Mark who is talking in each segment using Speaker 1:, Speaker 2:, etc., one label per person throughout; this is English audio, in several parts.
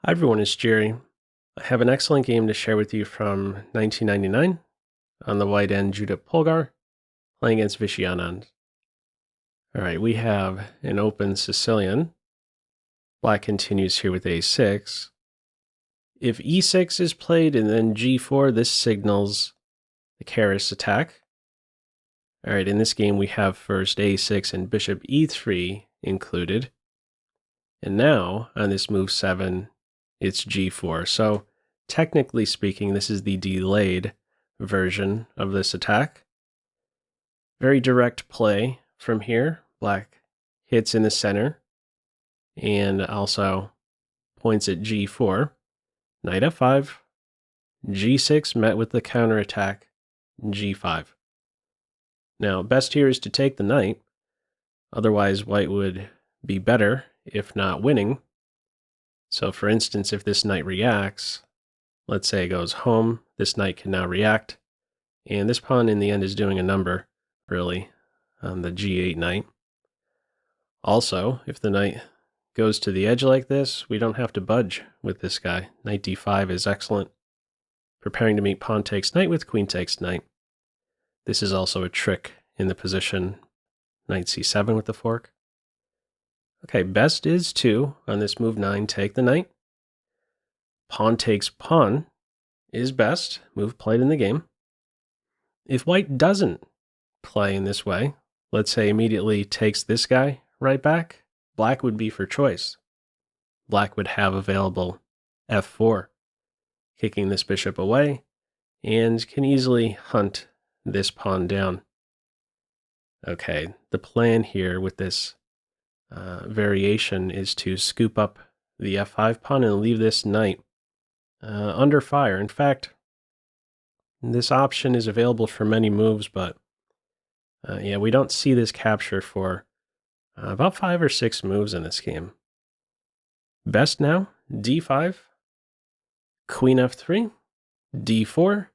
Speaker 1: Hi everyone, it's Jerry. I have an excellent game to share with you from 1999 on the white end, Judit Polgar playing against Vishy Anand. All right, we have an open Sicilian. Black continues here with a6. If e6 is played and then g4, this signals the Keres attack. All right, in this game we have first a6 and bishop e3 included. And now on this move 7, it's g4. So technically speaking, this is the delayed version of this attack. Very direct play from here. Black hits in the center and also points at g4. Knight f5, g6 met with the counterattack, g5. Now, best here is to take the knight. Otherwise, white would be better, if not winning. So for instance, if this knight reacts, let's say it goes home, this knight can now react, and this pawn in the end is doing a number, really, on the g8 knight. Also, if the knight goes to the edge like this, we don't have to budge with this guy. Knight d5 is excellent. Preparing to meet pawn takes knight with queen takes knight. This is also a trick in the position knight c7 with the fork. Okay, best is to, on this move 9, take the knight. Pawn takes pawn is best, move played in the game. If white doesn't play in this way, let's say immediately takes this guy right back, black would be for choice. Black would have available f4, kicking this bishop away, and can easily hunt this pawn down. Okay, the plan here with this variation is to scoop up the f5 pawn and leave this knight under fire. In fact, this option is available for many moves, but yeah, we don't see this capture for about 5 or 6 moves in this game. Best now, d5, queen f3, d4,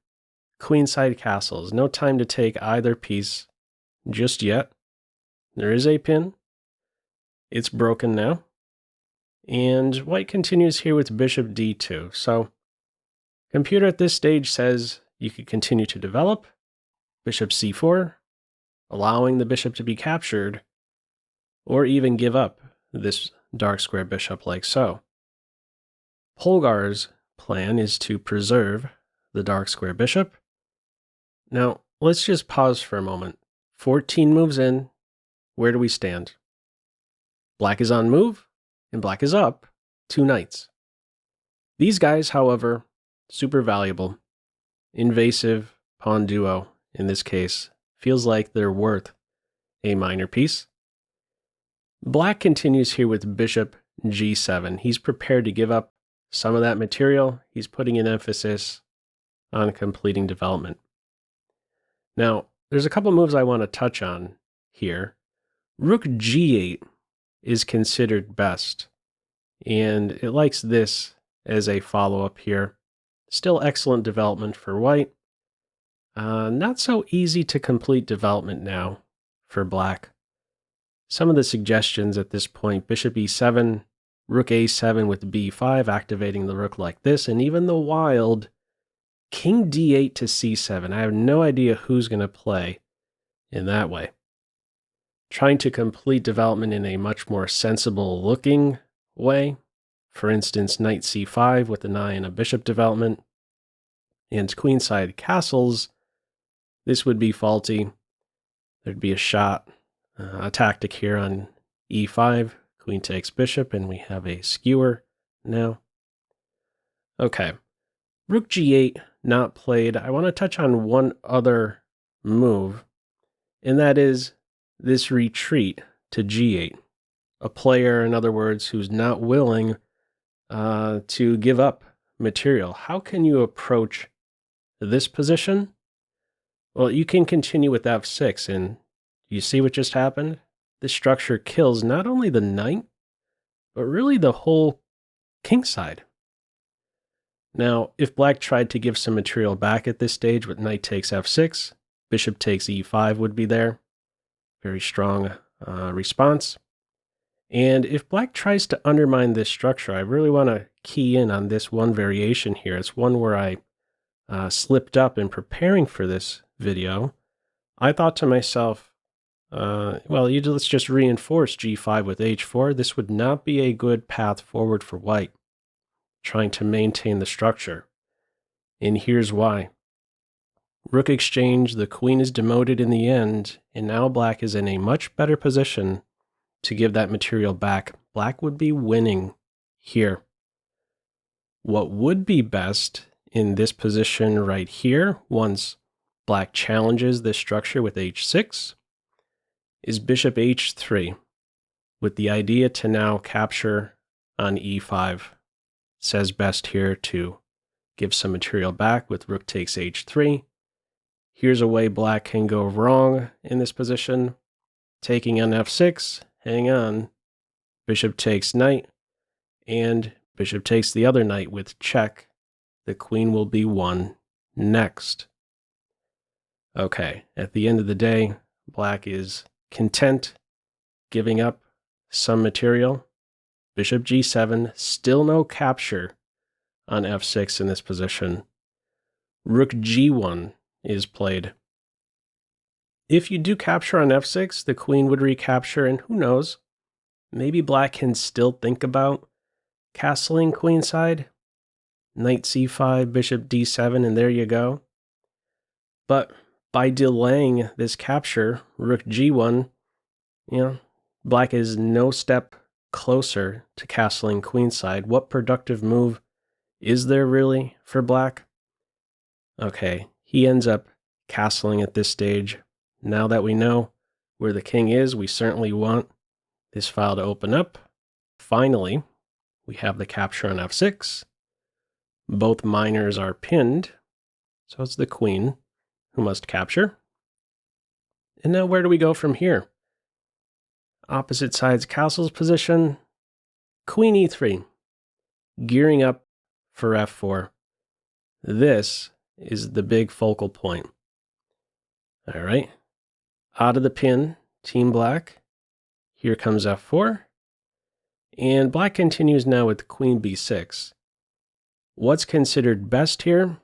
Speaker 1: queenside castles. No time to take either piece just yet. There is a pin. It's broken now. And white continues here with bishop d2. So computer at this stage says you could continue to develop. Bishop c4, allowing the bishop to be captured, or even give up this dark square bishop like so. Polgar's plan is to preserve the dark square bishop. Now, let's just pause for a moment. 14 moves in, where do we stand? Black is on move, and black is up 2 knights. These guys, however, super valuable. Invasive pawn duo, in this case, feels like they're worth a minor piece. Black continues here with bishop g7. He's prepared to give up some of that material. He's putting an emphasis on completing development. Now, there's a couple moves I want to touch on here. Rook g8 is considered best, and it likes this as a follow-up here. Still excellent development for white. Not so easy to complete development now for black. Some of the suggestions at this point, bishop e7, rook a7 with b5, activating the rook like this, and even the wild king d8 to c7. I have no idea who's going to play in that way. Trying to complete development in a much more sensible looking way. For instance, knight c5 with an eye and a bishop development. And queenside castles, this would be faulty. There'd be a shot, a tactic here on e5. Queen takes bishop, and we have a skewer now. Okay, rook g8 not played. I want to touch on one other move, and that is this retreat to g8. A player, in other words, who's not willing to give up material. How can you approach this position? Well, you can continue with f6, and you see what just happened? This structure kills not only the knight, but really the whole kingside. Now, if black tried to give some material back at this stage with knight takes f6, bishop takes e5 would be there. Very strong response. And if black tries to undermine this structure, I really want to key in on this one variation here. It's one where I slipped up in preparing for this video. I thought to myself, well, let's just reinforce g5 with h4. This would not be a good path forward for white, trying to maintain the structure. And here's why. Rook exchange, the queen is demoted in the end, and now black is in a much better position to give that material back. Black would be winning here. What would be best in this position right here, once black challenges this structure with h6, is bishop h3, with the idea to now capture on e5. Says best here to give some material back with rook takes h3. Here's a way black can go wrong in this position. Taking on f6, hang on, bishop takes knight, and bishop takes the other knight with check. The queen will be won next. Okay, at the end of the day, black is content giving up some material. Bishop g7, still no capture on f6 in this position. Rook g1 is played. If you do capture on f6, the queen would recapture, and who knows, maybe black can still think about castling queenside. Knight c5, bishop d7, and there you go. But by delaying this capture, rook g1, black is no step closer to castling queenside. What productive move is there really for black? Okay, he ends up castling at this stage. Now that we know where the king is, we certainly want this file to open up. Finally, we have the capture on f6. Both minors are pinned, so it's the queen who must capture. And now where do we go from here? Opposite sides castle's position, queen e3, gearing up for f4. This is the big focal point. All right, out of the pin, team black. Here comes f4. And black continues now with queen b6. What's considered best here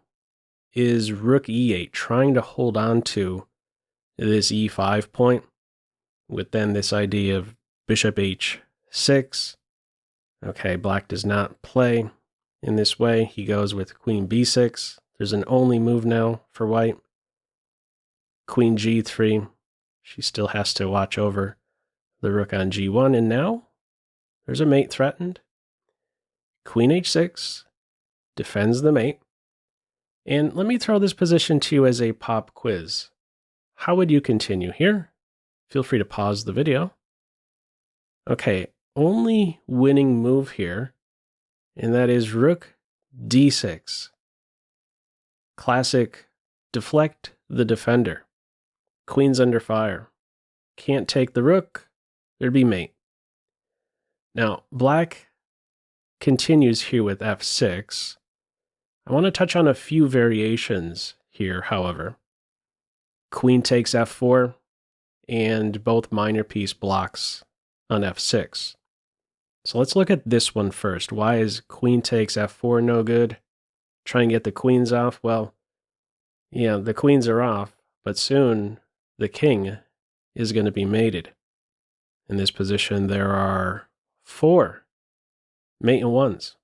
Speaker 1: is rook e8, trying to hold on to this e5 point, with then this idea of bishop h6. Okay, black does not play in this way. He goes with queen b6. There's an only move now for white. Queen g3. She still has to watch over the rook on g1, and now there's a mate threatened. Queen h6 defends the mate. And let me throw this position to you as a pop quiz. How would you continue here? Feel free to pause the video. Okay, only winning move here, and that is rook d6. Classic deflect the defender. Queen's under fire. Can't take the rook, there'd be mate. Now, black continues here with f6. I want to touch on a few variations here, however. Queen takes f4, and both minor piece blocks on f6. So let's look at this one first. Why is queen takes f4 no good? Try and get the queens off? Well, yeah, the queens are off, but soon the king is going to be mated. In this position, there are 4 mate and ones.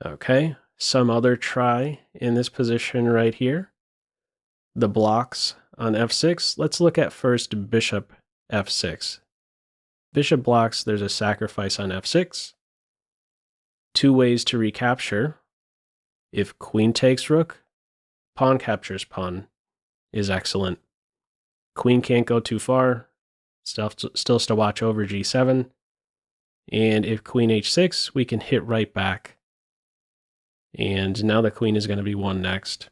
Speaker 1: Okay, some other try in this position right here. The blocks on f6. Let's look at first bishop f6. Bishop blocks, there's a sacrifice on f6. 2 ways to recapture. If queen takes rook, pawn captures pawn is excellent. Queen can't go too far. Still has to watch over g7. And if queen h6, we can hit right back. And now the queen is going to be won next.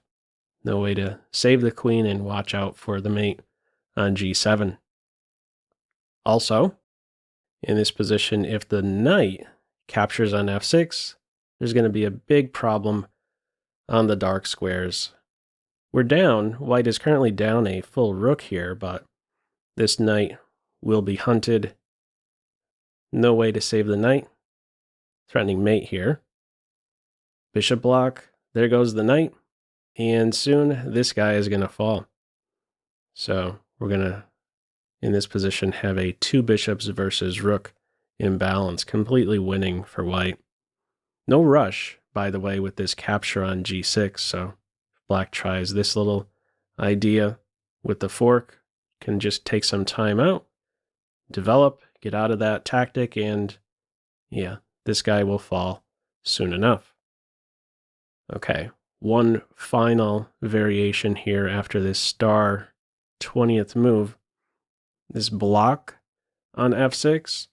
Speaker 1: No way to save the queen and watch out for the mate on g7. Also, in this position, if the knight captures on f6, there's going to be a big problem on the dark squares. We're down. White is currently down a full rook here, but this knight will be hunted. No way to save the knight. Threatening mate here. Bishop block. There goes the knight. And soon this guy is going to fall. So we're going to, in this position, have a 2 bishops versus rook imbalance, completely winning for white. No rush, by the way, with this capture on g6. So if black tries this little idea with the fork, can just take some time out, develop, get out of that tactic, and yeah, this guy will fall soon enough. Okay, one final variation here after this star 20th move. This block on f6,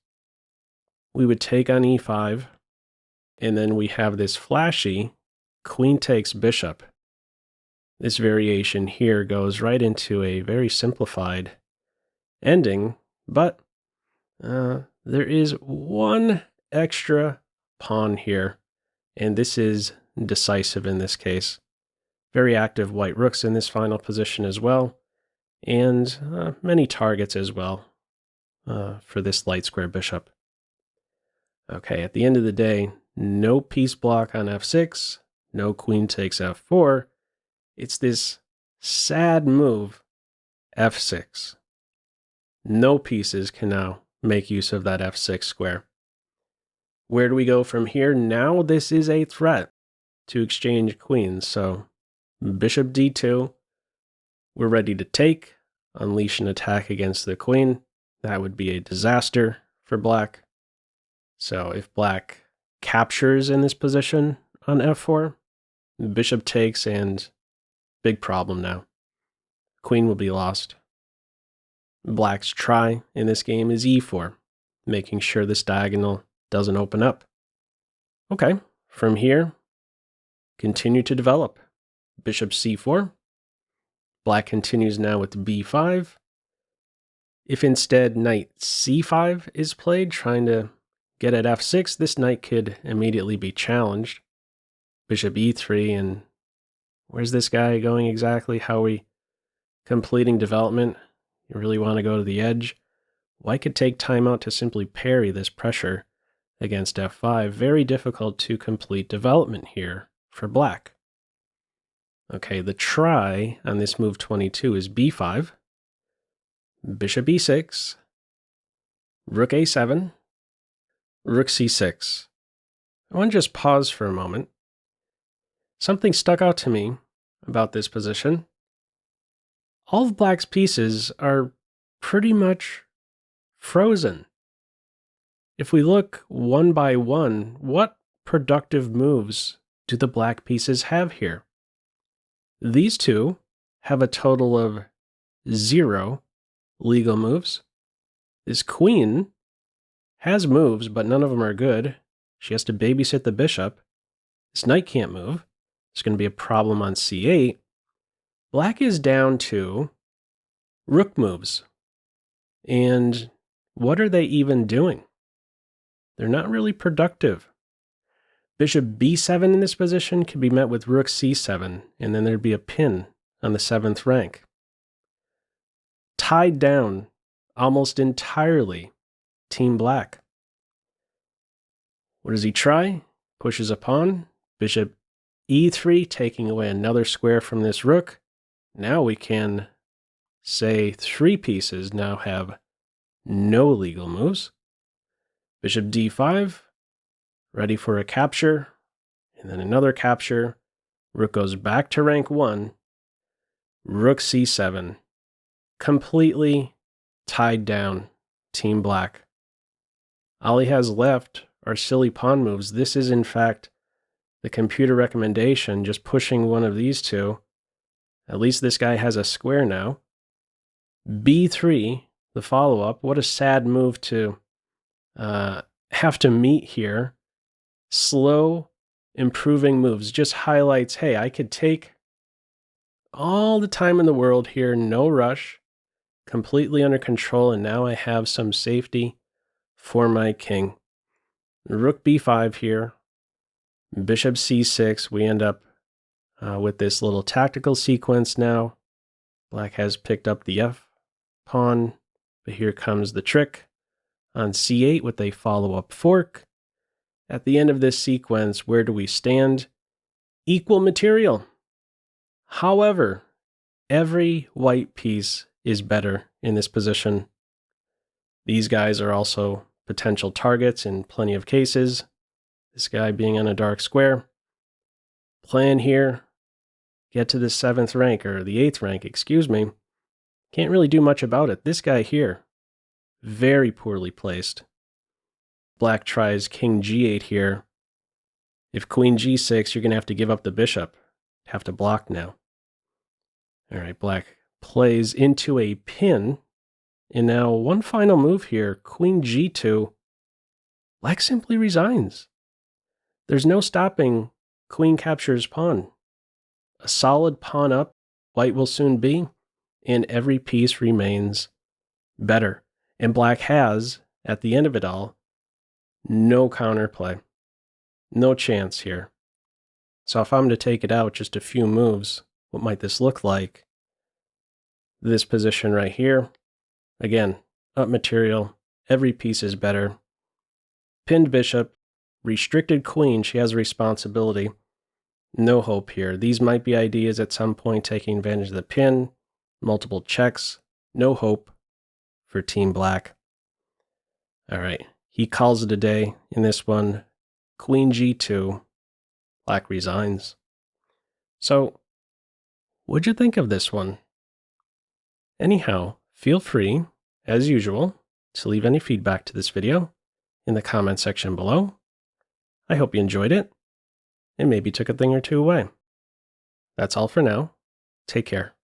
Speaker 1: we would take on e5, and then we have this flashy queen takes bishop. This variation here goes right into a very simplified ending, but there is one extra pawn here, and this is decisive in this case. Very active white rooks in this final position as well, and many targets as well for this light square bishop. Okay, at the end of the day, no piece block on f6, no queen takes f4. It's this sad move, f6. No pieces can now make use of that f6 square. Where do we go from here? Now this is a threat to exchange queens. So bishop d2, we're ready to take, unleash an attack against the queen. That would be a disaster for black. So if black captures in this position on f4, bishop takes, and big problem now. Queen will be lost. Black's try in this game is e4, making sure this diagonal doesn't open up. Okay, from here, continue to develop. Bishop c4. Black continues now with b5. If instead knight c5 is played, trying to get at f6, this knight could immediately be challenged. Bishop e3, and where's this guy going exactly? How are we completing development? You really want to go to the edge? White could take time out to simply parry this pressure against f5. Very difficult to complete development here for black. Okay, the try on this move 22 is b5, bishop e6, rook a7, rook c6. I want to just pause for a moment. Something stuck out to me about this position. All of black's pieces are pretty much frozen. If we look one by one, what productive moves do the black pieces have here? These two have a total of 0 legal moves. This queen has moves, but none of them are good. She has to babysit the bishop. This knight can't move. There's going to be a problem on c8. Black is down to rook moves. And what are they even doing? They're not really productive. Bishop b7 in this position could be met with rook c7, and then there'd be a pin on the 7th rank. Tied down almost entirely, Team Black. What does he try? Pushes a pawn. Bishop e3, taking away another square from this rook. Now we can say 3 pieces now have no legal moves. Bishop d5, ready for a capture, and then another capture. Rook goes back to rank 1. Rook c7, completely tied down, Team Black. All he has left are silly pawn moves. This is, in fact, the computer recommendation, just pushing one of these two. At least this guy has a square now. b3, the follow-up. What a sad move to have to meet here. Slow, improving moves. Just highlights, hey, I could take all the time in the world here, no rush, completely under control, and now I have some safety for my king. Rook b5 here. Bishop c6. We end up with this little tactical sequence now. Black has picked up the f pawn, but here comes the trick on c8 with a follow-up fork. At the end of this sequence, where do we stand? Equal material. However, every white piece is better in this position. These guys are also potential targets in plenty of cases. This guy being on a dark square. Plan here, get to the 7th rank, or the 8th rank, excuse me. Can't really do much about it. This guy here, very poorly placed. Black tries king g8 here. If queen g6, you're going to have to give up the bishop. Have to block now. All right, black plays into a pin. And now one final move here, queen g2. Black simply resigns. There's no stopping queen captures pawn. A solid pawn up, white will soon be, and every piece remains better. And black has, at the end of it all, no counterplay. No chance here. So if I'm to take it out just a few moves, what might this look like? This position right here, again, up material, every piece is better. Pinned bishop, restricted queen, she has a responsibility. No hope here. These might be ideas at some point taking advantage of the pin, multiple checks, no hope for Team Black. All right, he calls it a day in this one. Queen g2, black resigns. So, what'd you think of this one? Anyhow, feel free, as usual, to leave any feedback to this video in the comment section below. I hope you enjoyed it, and maybe took a thing or two away. That's all for now. Take care.